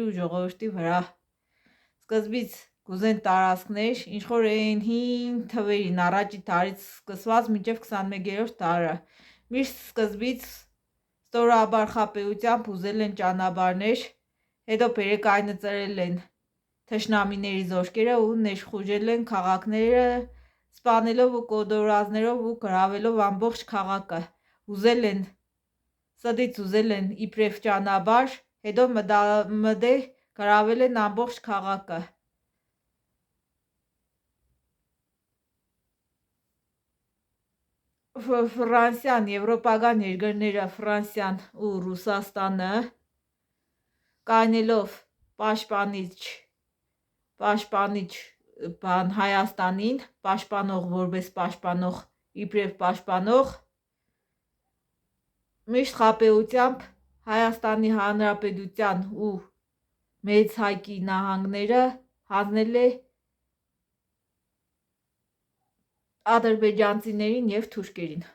ու ժողովրդի վրա։ Սկզբից կուզեն տարածքներ, ինչ-որ այն հին թվերին, առաջի դարից սկսված մինչև 21-րդ դարը։ Միշտ սկզբից ստորաբար խաբեությամբ ուզել են ճանապարհներ, հետո բերեկայինը ծրել են թշնամիների զորքերը ու ներխուժել են քաղաքները, սպանելով ու կոտորածներով ու գրավելով ամբողջ քաղաքը։ Սդից ուզել են իբրև ճանապարհ, հետո մտե գրավել են ամբողջ քաղաքը։ Ֆրանսիան, եվրոպական երկրները Ֆրանսիան ու Ռուսաստանը կայնելով պաշտպանիչ բան Հայաստանին, պաշտպանող որպես պաշտպանող, իբրև պաշտպանող, միշտ խաբեությամբ Հայաստանի Հանրապետության ու Մեծ Հայկի նահանգները հանձնել է ադրբեջանցիներին և թուրքերին։